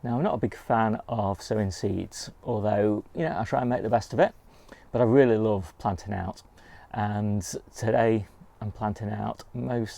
Now, I'm not a big fan of sowing seeds, although, I try and make the best of it, but I really love planting out. And today I'm planting out but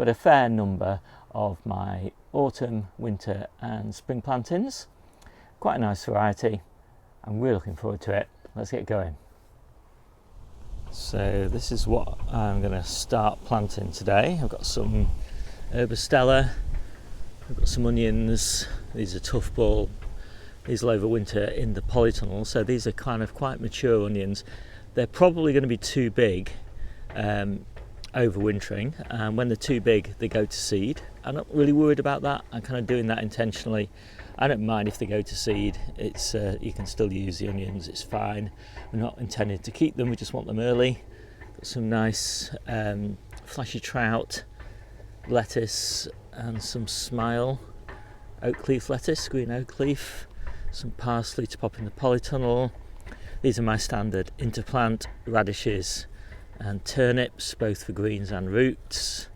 a fair number of my autumn, winter and spring plantings. Quite a nice variety. I'm really looking forward to it. Let's get going. So this is what I'm going to start planting today. I've got some Herbostella, I've got some onions. These are tough ball. These will overwinter in the Polytunnel, so these are kind of quite mature onions. They're probably going to be too big overwintering, and when they're too big they go to seed. I'm not really worried about that. I'm kind of doing that intentionally. I don't mind if they go to seed. It's you can still use the onions, it's fine. We're not intending to keep them, we just want them early. Got some nice flashy trout, lettuce and some smile, oak leaf lettuce, green oak leaf, some parsley to pop in the Polytunnel. These are my standard interplant radishes and turnips, both for greens and roots.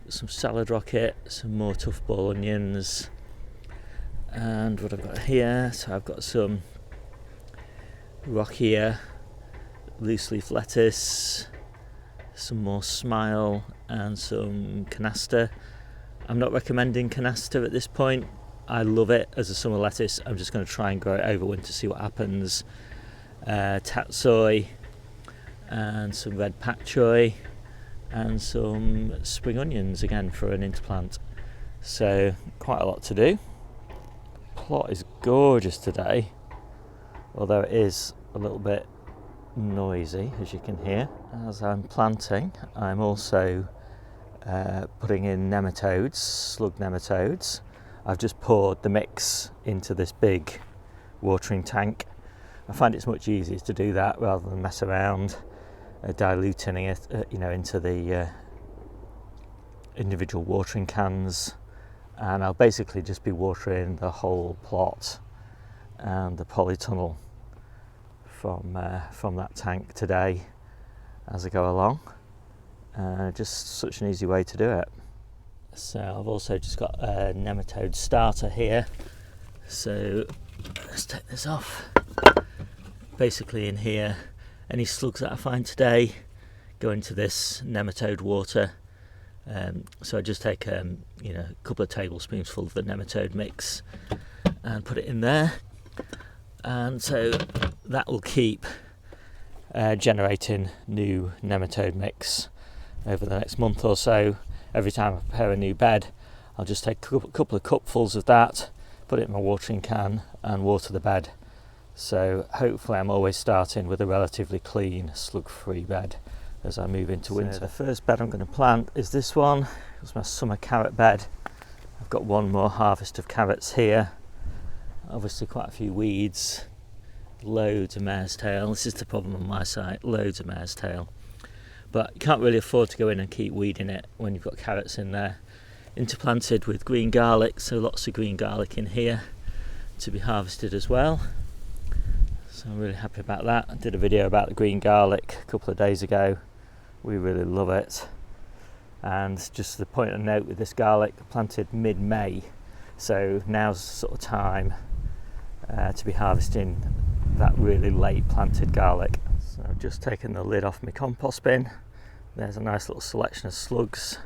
Some salad rocket, some more tough ball onions. And what I've got here, so I've got some rockier loose leaf lettuce, some more smile and some canasta. I'm not recommending canasta at this point. I love it as a summer lettuce. I'm just going to try and grow it over winter, see what happens. Tatsoi and some red pak choy and some spring onions again for an interplant. So quite a lot to do. Plot is gorgeous today, although it is a little bit noisy, as you can hear. As I'm planting, I'm also putting in nematodes, slug nematodes. I've just poured the mix into this big watering tank. I find it's much easier to do that rather than mess around diluting it into the individual watering cans. And I'll basically just be watering the whole plot and the Polytunnel from that tank today as I go along. Just such an easy way to do it. So I've also just got a nematode starter here. So let's take this off. Basically in here, any slugs that I find today go into this nematode water. So I just take a couple of tablespoons of the nematode mix and put it in there, and so that will keep generating new nematode mix over the next month or so. Every time I prepare a new bed, I'll just take a couple of cupfuls of that, put it in my watering can and water the bed. So hopefully I'm always starting with a relatively clean, slug-free bed as I move into winter. The first bed I'm going to plant is this one. It's my summer carrot bed. I've got one more harvest of carrots here. Obviously quite a few weeds, loads of mare's tail. This is the problem on my site, loads of mare's tail. But you can't really afford to go in and keep weeding it when you've got carrots in there. Interplanted with green garlic, so lots of green garlic in here to be harvested as well. So I'm really happy about that. I did a video about the green garlic a couple of days ago. We really love it. And just the point of note with this garlic, planted mid-May, so now's the sort of time to be harvesting that really late planted garlic. So I've just taken the lid off my compost bin. There's a nice little selection of slugs.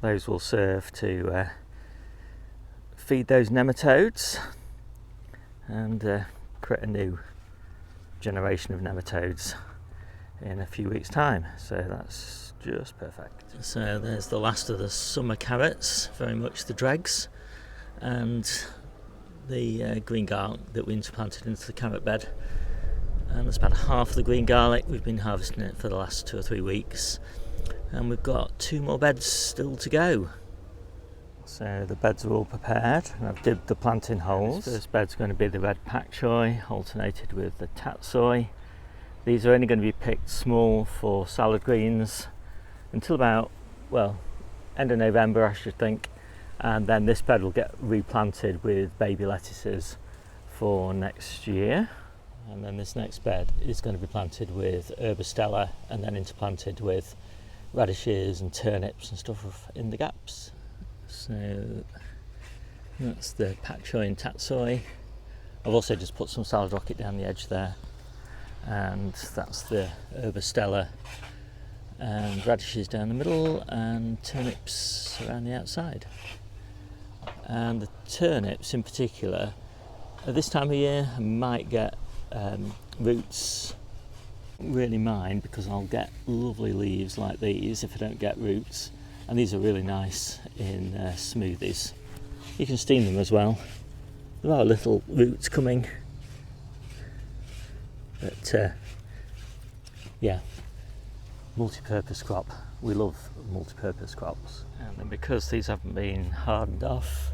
Those will serve to feed those nematodes and create a new generation of nematodes in a few weeks' time. So that's just perfect. So there's the last of the summer carrots, very much the dregs, and the green garlic that we interplanted into the carrot bed. And that's about half of the green garlic. We've been harvesting it for the last 2 or 3 weeks, and we've got 2 more beds still to go. So the beds are all prepared, and I've dibbed the planting holes. This first bed's going to be the red pak choy, alternated with the tatsoi. These are only going to be picked small for salad greens until about, end of November, I should think. And then this bed will get replanted with baby lettuces for next year. And then this next bed is going to be planted with Herbostella and then interplanted with radishes and turnips and stuff in the gaps. So That's the pak choy and tatsoi. I've also just put some salad rocket down the edge there, and that's the herbostella, and radishes down the middle, and turnips around the outside. And the turnips in particular, at this time of year I might get roots. Really mind, because I'll get lovely leaves like these if I don't get roots, and these are really nice in smoothies. You can steam them as well. There are little roots coming, but yeah, multi-purpose crop. We love multi-purpose crops. And then because these haven't been hardened off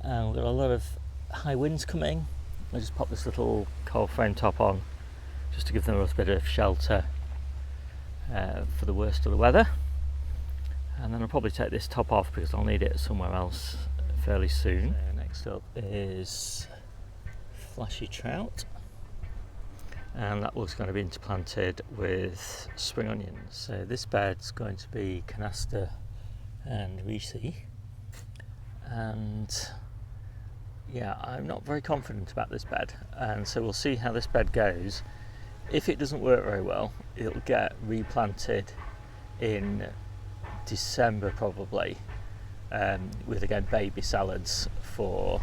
and we've got a lot of high winds coming, I just pop this little coral frame top on just to give them a little bit of shelter for the worst of the weather. And then I'll probably take this top off because I'll need it somewhere else fairly soon. Next up is flashy trout, and that was going to be interplanted with spring onions. So this bed's going to be canasta and risi, and yeah, I'm not very confident about this bed, and so we'll see how this bed goes. If it doesn't work very well, it'll get replanted in December probably, with again baby salads for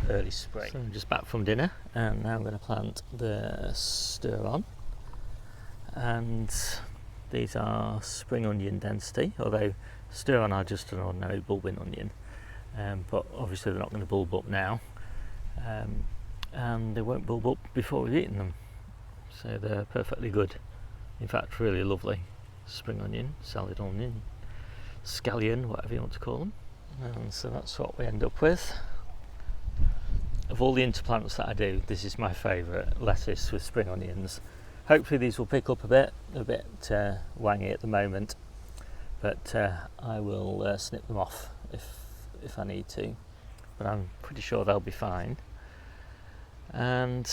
early spring. So I'm just back from dinner, and now I'm going to plant the stir on, and these are spring onion density, although stir on are just an ordinary bulbing onion, but obviously they're not going to bulb up now, and they won't bulb up before we've eaten them, so they're perfectly good. In fact, really lovely spring onion, salad onion, scallion, whatever you want to call them. And so that's what we end up with. Of all the interplants that I do, this is my favourite, lettuce with spring onions. Hopefully these will pick up a bit. They're a bit wangy at the moment, but I will snip them off if I need to, but I'm pretty sure they'll be fine. And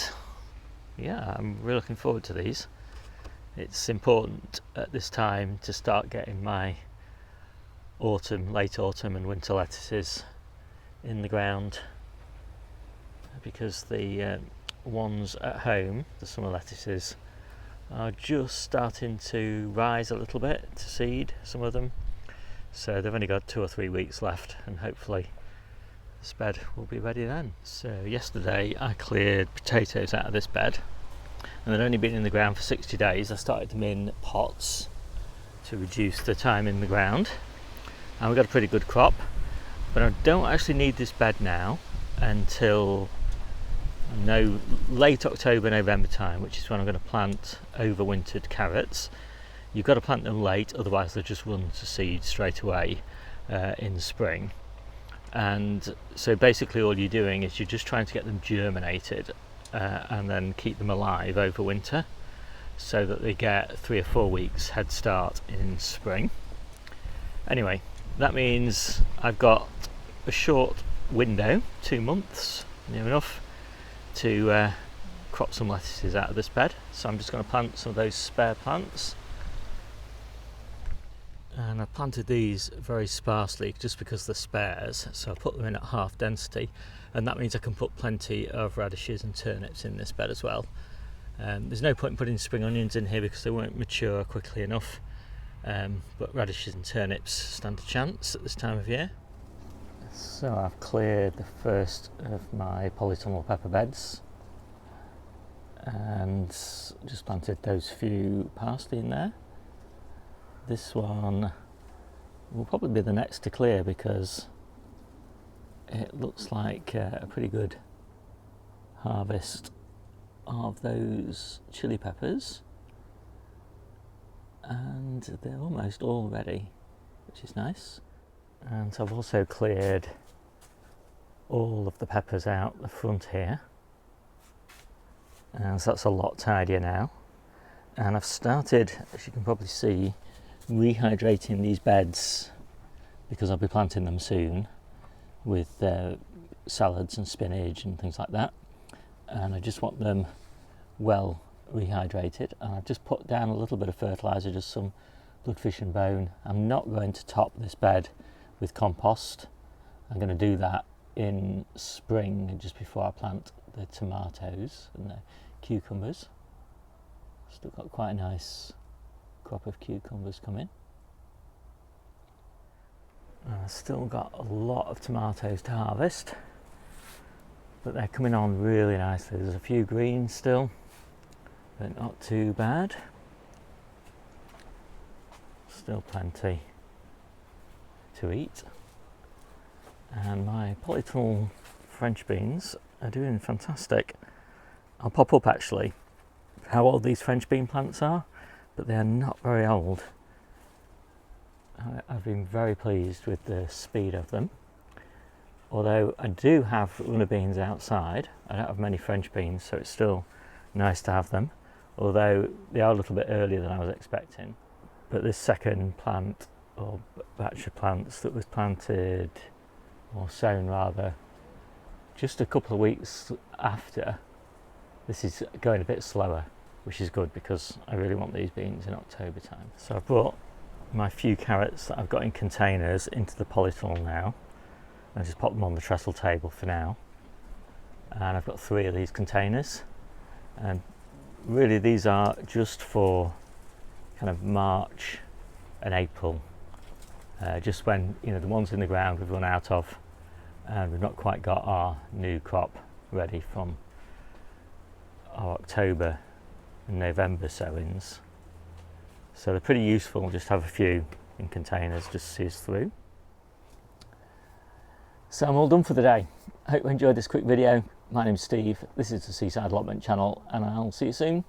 yeah, I'm really looking forward to these. It's important at this time to start getting my late autumn and winter lettuces in the ground, because the ones at home, the summer lettuces, are just starting to rise a little bit to seed, some of them, so they've only got 2 or 3 weeks left, and hopefully this bed will be ready then. So yesterday I cleared potatoes out of this bed, and they'd only been in the ground for 60 days. I started them in pots to reduce the time in the ground, and we got a pretty good crop, but I don't actually need this bed now until late October, November time, which is when I'm going to plant overwintered carrots. You've got to plant them late, otherwise they'll just run to seed straight away in the spring. And so basically all you're doing is you're just trying to get them germinated and then keep them alive over winter, so that they get 3 or 4 weeks head start in spring. Anyway, that means I've got a short window, 2 months, near enough, to crop some lettuces out of this bed. So I'm just going to plant some of those spare plants, and I planted these very sparsely just because they're spares, so I put them in at half density, and that means I can put plenty of radishes and turnips in this bed as well. There's no point in putting spring onions in here because they won't mature quickly enough, but radishes and turnips stand a chance at this time of year. So I've cleared the first of my polytunnel pepper beds and just planted those few parsley in there. This one will probably be the next to clear because it looks like a pretty good harvest of those chili peppers, and they're almost all ready, which is nice. And so I've also cleared all of the peppers out the front here, and so that's a lot tidier now. And I've started, as you can probably see, rehydrating these beds because I'll be planting them soon with salads and spinach and things like that, and I just want them well rehydrated. And I've just put down a little bit of fertiliser, just some bloodfish and bone. I'm not going to top this bed with compost. I'm going to do that in spring, just before I plant the tomatoes and the cucumbers. Still got quite a nice crop of cucumbers coming. And I've still got a lot of tomatoes to harvest, but they're coming on really nicely. There's a few greens still, but not too bad. Still plenty to eat. And my polytunnel French beans are doing fantastic. I'll pop up actually how old these French bean plants are, but they are not very old. I've been very pleased with the speed of them. Although I do have runner beans outside, I don't have many French beans, so it's still nice to have them. Although they are a little bit earlier than I was expecting. But this second plant, or batch of plants that was planted, or sown rather, just a couple of weeks after, this is going a bit slower, which is good because I really want these beans in October time. So I've brought my few carrots that I've got in containers into the polytunnel now. I just pop them on the trestle table for now. And I've got 3 of these containers. And really these are just for kind of March and April. Just when, you know, the ones in the ground we've run out of, and we've not quite got our new crop ready from our October and November sowings. So they're pretty useful, just have a few in containers just to see us through. So I'm all done for the day. I hope you enjoyed this quick video. My name's Steve, this is the Seaside Allotment channel, and I'll see you soon.